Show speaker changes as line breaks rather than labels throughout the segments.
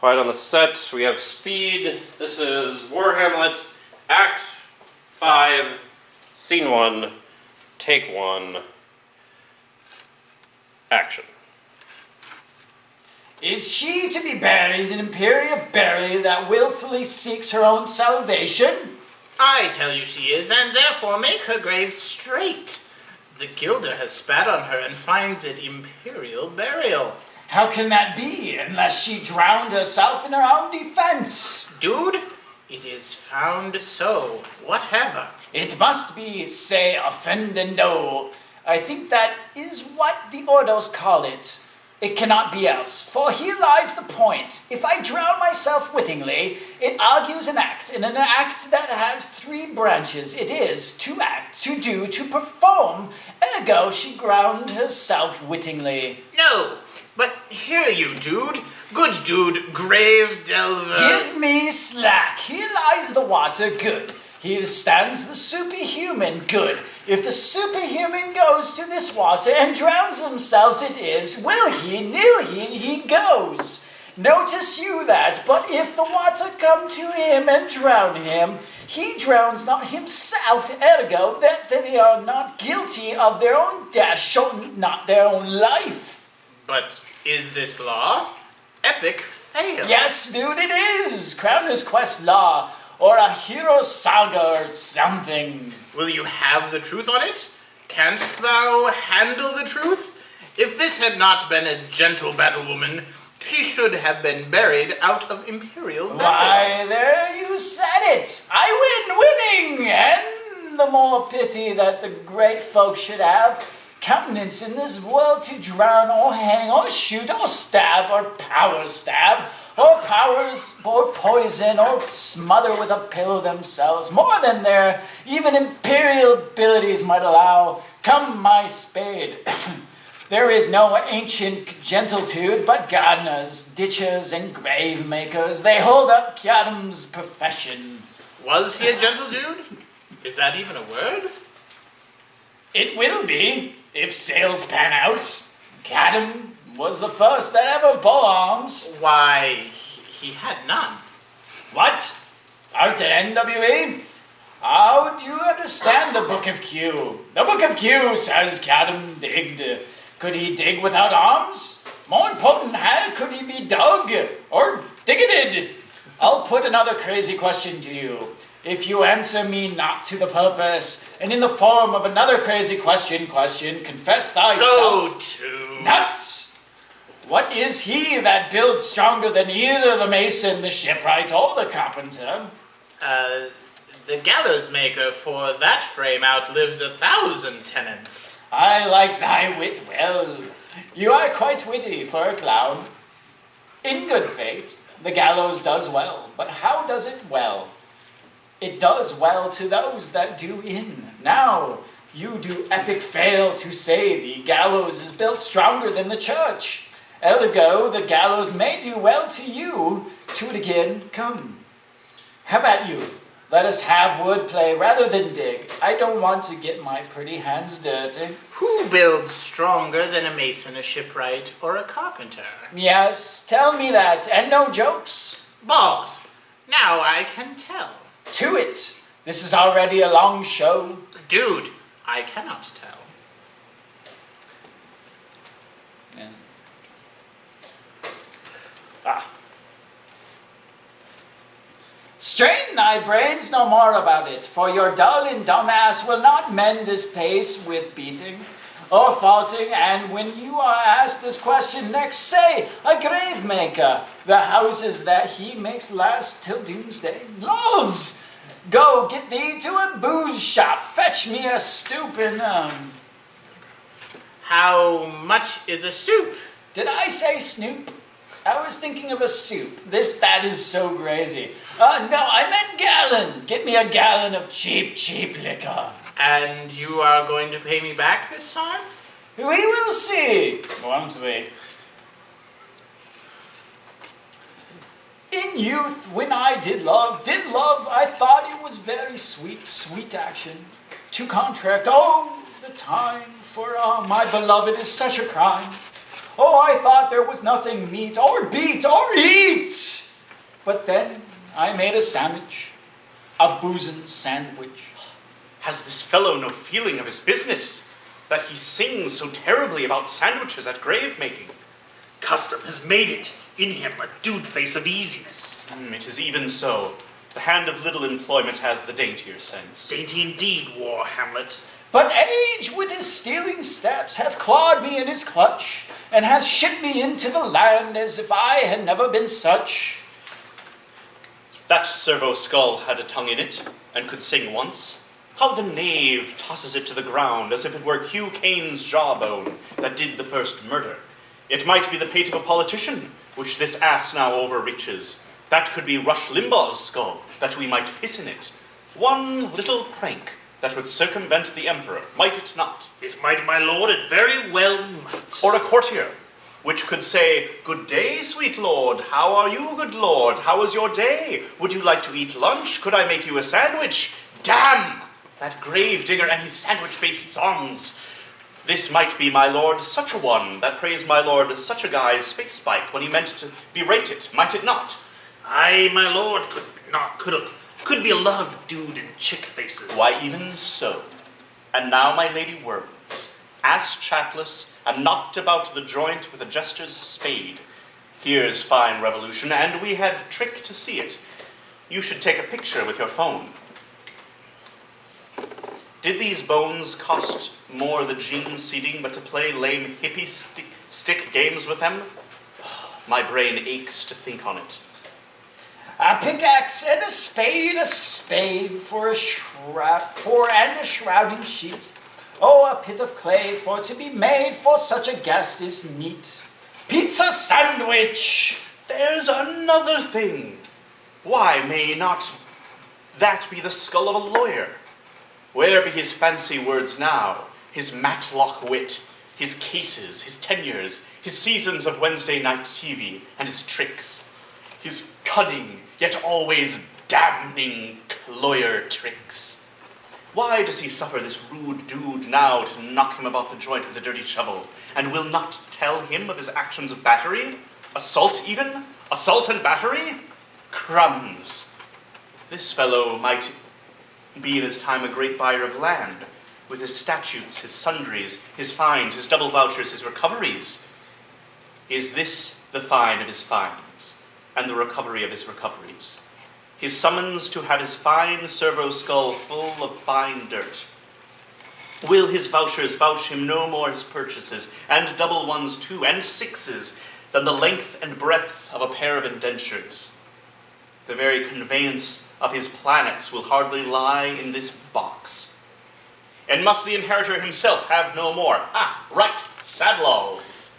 Quiet on the set. We have speed. This is War Hamlet, Act 5, Scene 1, Take 1, Action.
Is she to be buried in imperial burial that willfully seeks her own salvation?
I tell you she is, and therefore make her grave straight. The gilder has spat on her and finds it imperial burial.
How can that be, unless she drowned herself in her own defense?
Dude, it is found so, whatever.
It must be, say, offendendo. I think that is what the Ordos call it. It cannot be else, for here lies the point. If I drown myself wittingly, it argues an act, and an act that has 3 branches. It is to act, to do, to perform. Ergo, she drowned herself wittingly.
No, but hear you, dude. Good dude, grave delver.
Give me slack. Here lies the water. Good. Here stands the superhuman. Good. If the superhuman goes to this water and drowns himself, it is, will he, nil he goes. Notice you that, but if the water come to him and drown him, he drowns not himself, ergo, that they are not guilty of their own death, show not their own life.
But is this law? Epic fail.
Yes, dude, it is. Crowner's Quest law. Or a hero saga or something.
Will you have the truth on it? Canst thou handle the truth? If this had not been a gentle battlewoman, she should have been buried out of imperial burial.
Why, there you said it. I win, winning. And the more pity that the great folk should have countenance in this world to drown or hang or shoot or stab or power stab, or powers, or poison, or smother with a pillow themselves, more than their even imperial abilities might allow. Come, my spade. There is no ancient gentilitude but gardeners, ditchers, and grave makers. They hold up Kiadam's profession.
Was he a gentle dude? Is that even a word?
It will be, if sales pan out. Kiadam was the first that ever bore arms.
Why, he had none.
What? Out at NWE? How do you understand the Book of Q? The Book of Q says Kiadam digged. Could he dig without arms? More important, how could he be dug? Or digged? I'll put another crazy question to you. If you answer me not to the purpose, and in the form of another crazy question, confess thyself.
Go to.
Nuts! What is he that builds stronger than either the mason, the shipwright, or the carpenter?
The gallows maker, for that frame outlives 1,000 tenants.
I like thy wit well. You are quite witty for a clown. In good faith, the gallows does well, but how does it well? It does well to those that do in. Now, you do epic fail to say the gallows is built stronger than the church. Ergo, the gallows may do well to you. To it again, come. How about you? Let us have wordplay rather than dig. I don't want to get my pretty hands dirty.
Who builds stronger than a mason, a shipwright, or a carpenter?
Yes, tell me that, and no jokes.
Balls. Now I can tell.
To it. This is already a long show.
Dude, I cannot tell.
Strain thy brains no more about it, for your dull and dumb ass will not mend this pace with beating or faulting, and when you are asked this question next, say, a grave maker, the houses that he makes last till doomsday. Lulz! Go, get thee to a booze shop, fetch me a stoop and,
How much is a stoop?
Did I say snoop? I was thinking of a soup. That is so crazy. No, I meant gallon. Get me a gallon of cheap liquor.
And you are going to pay me back this time?
We will see, won't we? In youth, when I did love, I thought it was very sweet action. To contract all the time, for my beloved is such a crime. Oh, I thought there was nothing meet or beat or eat But then I made a sandwich, a boozing sandwich.
Has this fellow no feeling of his business, that he sings so terribly about sandwiches at grave making?
Custom has made it in him a dude face of easiness.
It is even so. The hand of little employment has the daintier sense.
Dainty indeed, war Hamlet.
But age with his stealing steps hath clawed me in his clutch, and hath shipped me into the land as if I had never been such.
That servo skull had a tongue in it, and could sing once. How the knave tosses it to the ground, as if it were Hugh Cain's jawbone that did the first murder. It might be the pate of a politician, which this ass now overreaches. That could be Rush Limbaugh's skull, that we might piss in it. One little prank that would circumvent the emperor, might it not?
It might, my lord, it very well might.
Or a courtier, which could say, "Good day, sweet lord. How are you, good lord? How is your day? Would you like to eat lunch? Could I make you a sandwich?" Damn! That grave digger and his sandwich-based songs. This might be my lord such a one, that praised my lord such a guy's space spike when he meant to berate it, might it not?
Aye, my lord, could be a lot of dude and chick faces.
Why, even so. And now my lady Worms, ass chapless, and knocked about the joint with a jester's spade. Here's fine revolution, and we had trick to see it. You should take a picture with your phone. Did these bones cost more the jean seating but to play lame hippie stick games with them? My brain aches to think on it.
A pickaxe and a spade for a shrouding sheet. Oh, a pit of clay for to be made for such a guest is meet. Pizza sandwich!
There's another thing. Why may not that be the skull of a lawyer? Where be his fancy words now, his Matlock wit, his cases, his tenures, his seasons of Wednesday night TV, and his tricks? His cunning, yet always damning lawyer tricks. Why does he suffer this rude dude now to knock him about the joint with a dirty shovel, and will not tell him of his actions of battery? Assault even? Assault and battery? Crumbs. This fellow might be in his time a great buyer of land, with his statutes, his sundries, his fines, his double vouchers, his recoveries. Is this the fine of his fines, and the recovery of his recoveries? His summons to have his fine servo skull full of fine dirt. Will his vouchers vouch him no more his purchases, and double ones too, and sixes, than the length and breadth of a pair of indentures? The very conveyance of his planets will hardly lie in this box. And must the inheritor himself have no more? Ah, right, sad laws.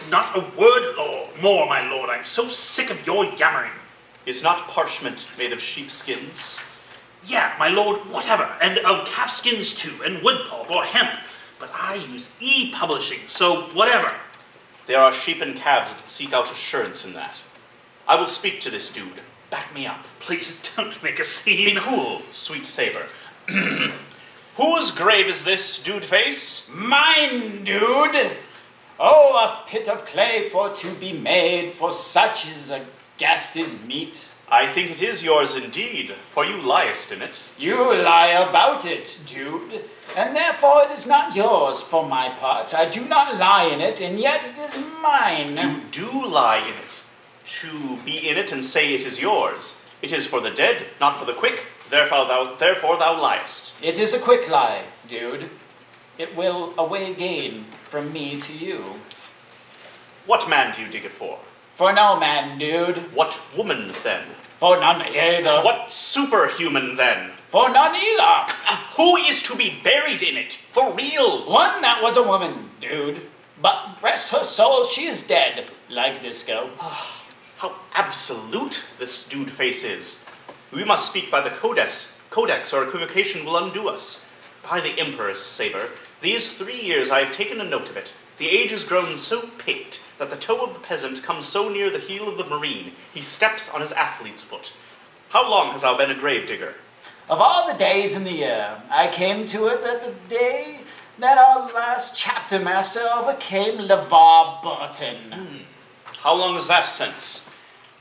Not a word more, my lord. I'm so sick of your yammering.
Is not parchment made of sheepskins?
Yeah, my lord, whatever, and of calfskins too, and wood pulp or hemp. But I use e-publishing, so whatever.
There are sheep and calves that seek out assurance in that. I will speak to this dude. Back me up.
Please don't make a
Be
scene.
cool, sweet saver. Whose grave is this, dude face?
Mine, dude! Oh, a pit of clay for to be made, for such is a guest is meet.
I think it is yours indeed, for you liest in it.
You lie about it, dude, and therefore it is not yours for my part. I do not lie in it, and yet it is mine.
You do lie in it. To be in it and say it is yours. It is for the dead, not for the quick. Therefore thou liest.
It is a quick lie, dude. It will away gain from me to you.
What man do you dig it for?
For no man, dude.
What woman, then?
For none either.
What superhuman, then?
For none either.
Who is to be buried in it? For reals?
One that was a woman, dude. But rest her soul, she is dead, like Disco.
How absolute this dude face is. We must speak by the codex, or equivocation will undo us. By the emperor's saber, these 3 years I have taken a note of it. The age is grown so picked that the toe of the peasant comes so near the heel of the marine, he steps on his athlete's foot. How long hast thou been a grave digger?
Of all the days in the year, I came to it that the day that our last chapter master overcame LeVar Burton.
How long is that since?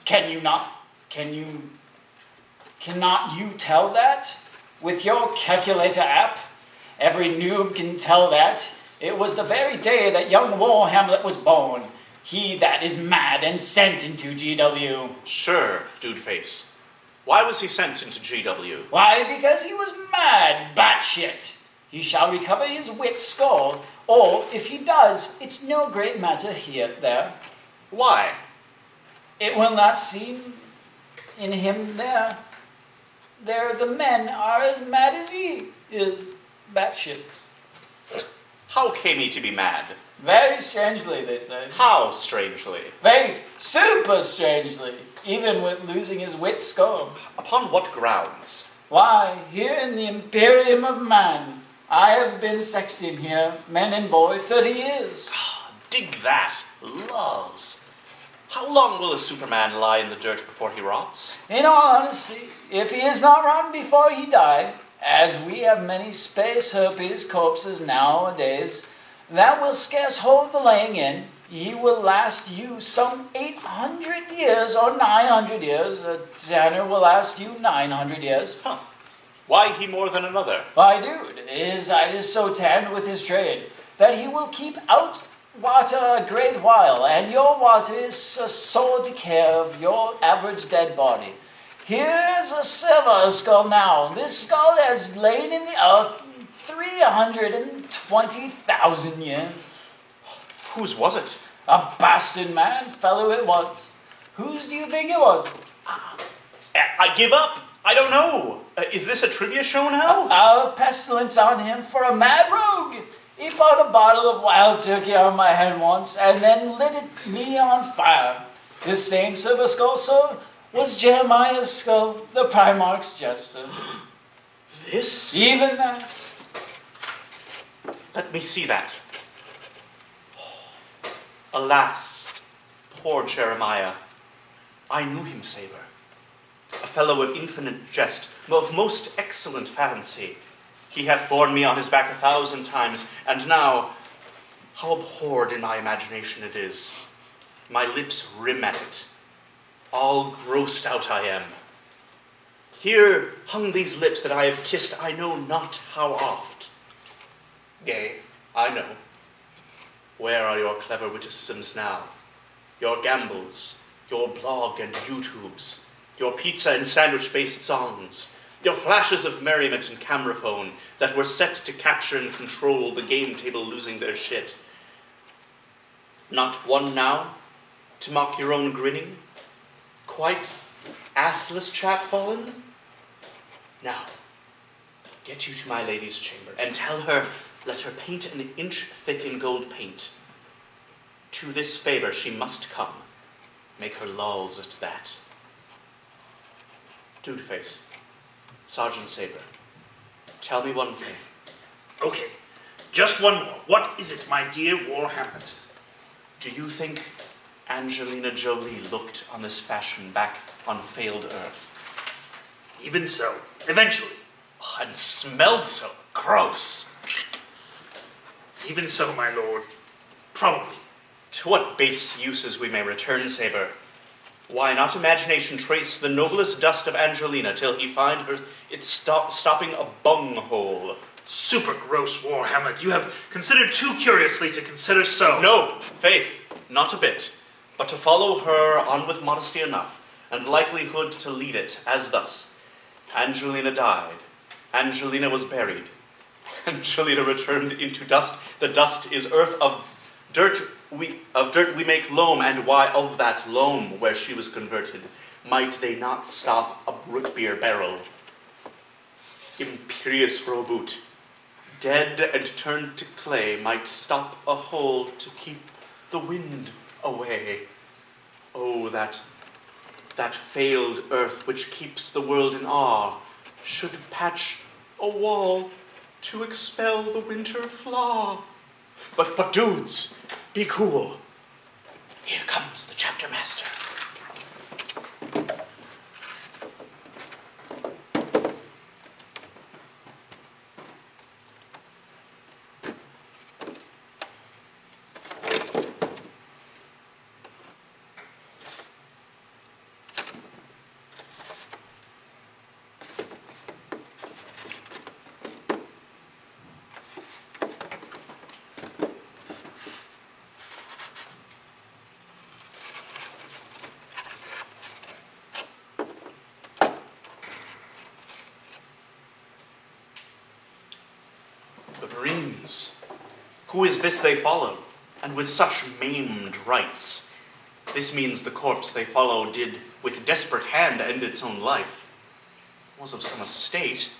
Can you not Cannot you tell that? With your calculator app? Every noob can tell that. It was the very day that young War Hamlet was born. He that is mad and sent into GW.
Sure, Dudeface. Why was he sent into GW?
Why? Because he was mad, batshit. He shall recover his wit skull, or if he does, it's no great matter there.
Why?
It will not seem in him there. The men are as mad as he is, batshits.
How came he to be mad?
Very strangely, they say.
How strangely?
Very super strangely, even with losing his wit skull.
Upon what grounds?
Why, here in the Imperium of Man, I have been sexting here, men and boy, 30 years.
Dig that. Lulz. How long will a Superman lie in the dirt before he rots?
In all honesty, if he is not rotten before he die, as we have many space herpes corpses nowadays, that will scarce hold the laying in. He will last you some 800 years or 900 years. A tanner will last you 900 years.
Huh. Why he more than another?
Why, dude, his hide is so tanned with his trade that he will keep out water a great while, and your water is a sore decay of your average dead body. Here's a silver skull now. This skull has lain in the earth 320,000 years.
Whose was it?
A bastard man, fellow it was. Whose do you think it was?
I give up. I don't know. Is this a trivia show now?
A pestilence on him for a mad rogue. He bought a bottle of wild turkey on my head once and then lit me on fire. This same silver skull, sir, was Jeremiah's skull, the Primarch's jester.
This?
Even that.
Let me see that. Alas, poor Jeremiah. I knew him, Saber. A fellow of infinite jest, of most excellent fancy. He hath borne me on his back 1,000 times, and now, how abhorred in my imagination it is. My lips rim at it. All grossed out I am. Here hung these lips that I have kissed I know not how oft. Gay, I know. Where are your clever witticisms now? Your gambles, your blog and YouTubes, your pizza and sandwich-based songs, your flashes of merriment and camera phone that were set to capture and control the game table losing their shit. Not one now, to mock your own grinning? Quite assless chapfallen? Now, get you to my lady's chamber, and tell her, let her paint an inch thick in gold paint. To this favor she must come. Make her lulls at that. Dudeface, Sergeant Saber, tell me one thing.
Okay, just one more. What is it, my dear War Hamlet?
Do you think Angelina Jolie looked on this fashion back on failed Earth?
Even so, eventually.
And smelled so gross.
Even so, my lord. Probably.
To what base uses we may return, Saber? Why not imagination trace the noblest dust of Angelina till he find her stopping a bunghole?
Super gross, War Hamlet. You have considered too curiously to consider so.
No, Faith, not a bit. But to follow her on with modesty enough, and likelihood to lead it, as thus. Angelina died. Angelina was buried. Angelina returned into dust. The dust is earth of dirt. We make loam, and why of that loam where she was converted might they not stop a root beer barrel? Imperious Roboot, dead and turned to clay, might stop a hole to keep the wind away. Oh, that failed earth which keeps the world in awe should patch a wall to expel the winter flaw. But dudes, be cool. Here comes the chapter master. Who is this they follow, and with such maimed rites? This means the corpse they follow did with desperate hand end its own life. Was of some estate.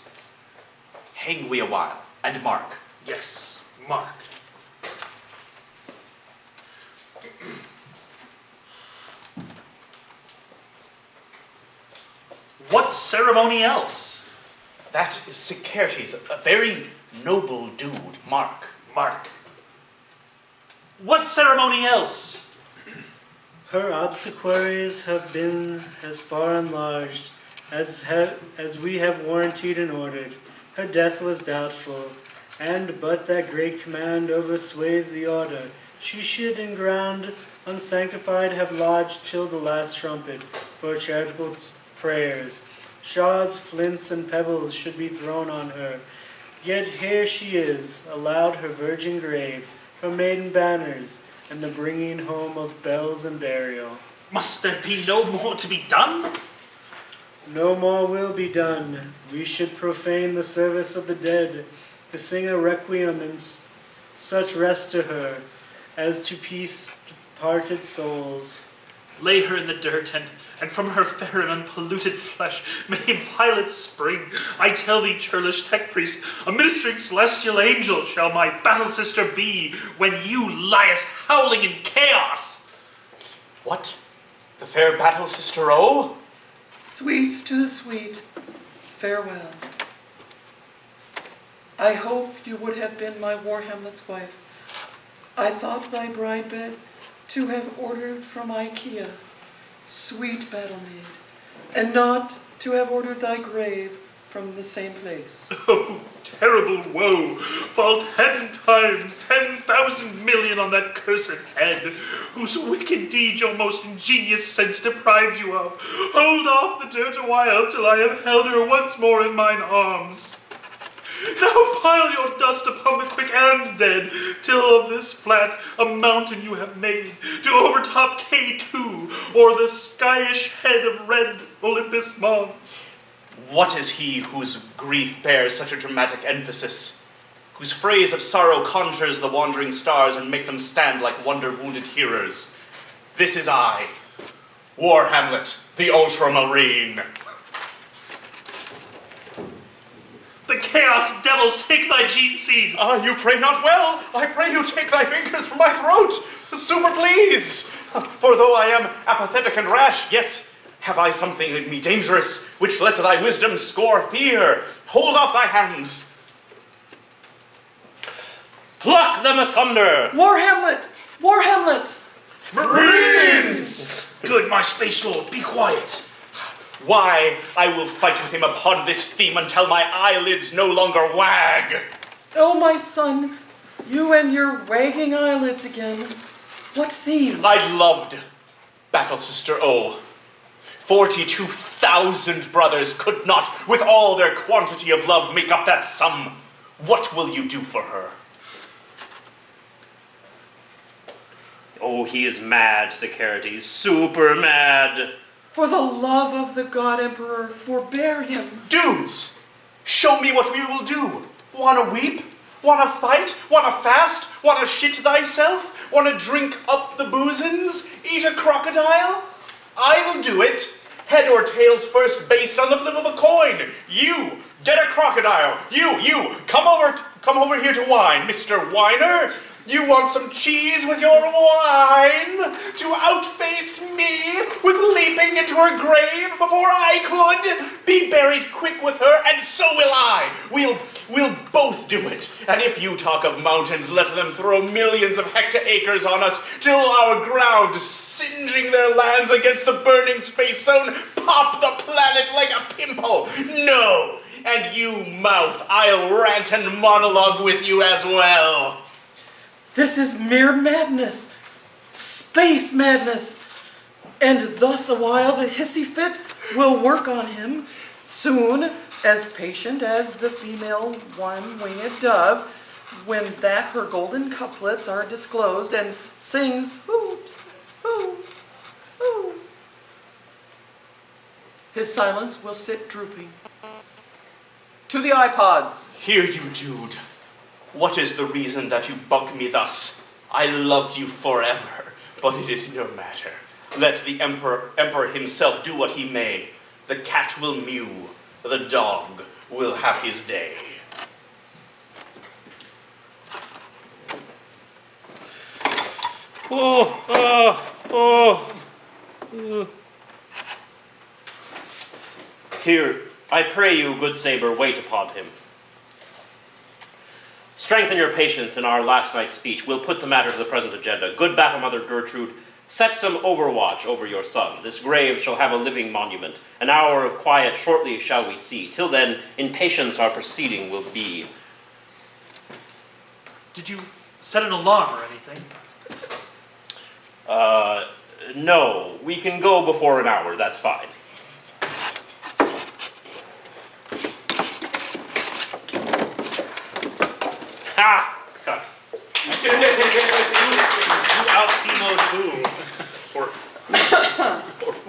Hang we a while, and mark.
Yes, marked. What ceremony else?
That is Sicertes, a very noble dude, mark.
Mark. What ceremony else?
Her obsequies have been as far enlarged as we have warranted and ordered. Her death was doubtful, and but that great command oversways the order. She should in ground unsanctified have lodged till the last trumpet for charitable prayers. Shards, flints, and pebbles should be thrown on her. Yet here she is, allowed her virgin grave, her maiden banners, and the bringing home of bells and burial.
Must there be no more to be done?
No more will be done. We should profane the service of the dead, to sing a requiem and such rest to her, as to peace departed souls.
Lay her in the dirt, and from her fair and unpolluted flesh may violets spring. I tell thee, churlish tech priest, a ministering celestial angel shall my battle sister be when you liest howling in chaos.
What? The fair battle sister O?
Sweets to the sweet, farewell. I hope you would have been my war Hamlet's wife. I thought thy bride bed to have ordered from IKEA, sweet battle maid, and not to have ordered thy grave from the same place.
Oh, terrible woe! Fall 10 times, 10,000 million on that cursed head, whose wicked deed your most ingenious sense deprived you of. Hold off the dirt a while, till I have held her once more in mine arms. Now pile your dust upon the quick and dead, till of this flat a mountain you have made, to overtop K2, or the skyish head of red Olympus Mons.
What is he whose grief bears such a dramatic emphasis? Whose phrase of sorrow conjures the wandering stars and make them stand like wonder-wounded hearers? This is I, War Hamlet, the Ultramarine.
The chaos devils take thy gene seed.
Ah, you pray not well. I pray you take thy fingers from my throat. Super please. For though I am apathetic and rash, yet have I something in me dangerous, which let thy wisdom score fear. Hold off thy hands.
Pluck them asunder!
War Hamlet! War Hamlet!
Marines!
Good, my space lord, be quiet.
Why, I will fight with him upon this theme until my eyelids no longer wag.
Oh, my son, you and your wagging eyelids again. What theme?
I loved Battle Sister O. 42,000 brothers could not, with all their quantity of love, make up that sum. What will you do for her?
Oh, he is mad, Sicertes, super mad.
For the love of the God Emperor, forbear him.
Dudes, show me what we will do. Wanna weep? Wanna fight? Wanna fast? Wanna shit thyself? Wanna drink up the boozins? Eat a crocodile? I'll do it. Head or tails first based on the flip of a coin. You, get a crocodile. You, come over here to whine, Mr. Whiner. You want some cheese with your wine? To outface me with leaping into her grave before I could? Be buried quick with her, and so will I. We'll both do it. And if you talk of mountains, let them throw millions of hecto-acres on us till our ground, singeing their lands against the burning space zone, pop the planet like a pimple. No. And you, mouth, I'll rant and monologue with you as well.
This is mere madness, space madness, and thus a while the hissy fit will work on him, soon as patient as the female one-winged dove, when that her golden couplets are disclosed and sings hoot, hoot, hoot. His silence will sit drooping. To the iPods.
Here you, dude. What is the reason that you bug me thus? I loved you forever, but it is no matter. Let the emperor himself do what he may. The cat will mew, the dog will have his day.
Here, I pray you, good saber, wait upon him. Strengthen your patience in our last night's speech. We'll put the matter to the present agenda. Good Battle Mother Gertrude, set some overwatch over your son. This grave shall have a living monument. An hour of quiet shortly shall we see. Till then, in patience our proceeding will be.
Did you set an alarm or anything?
No. We can go before an hour, that's fine. Ha! Cut.
You out-emoed who? Or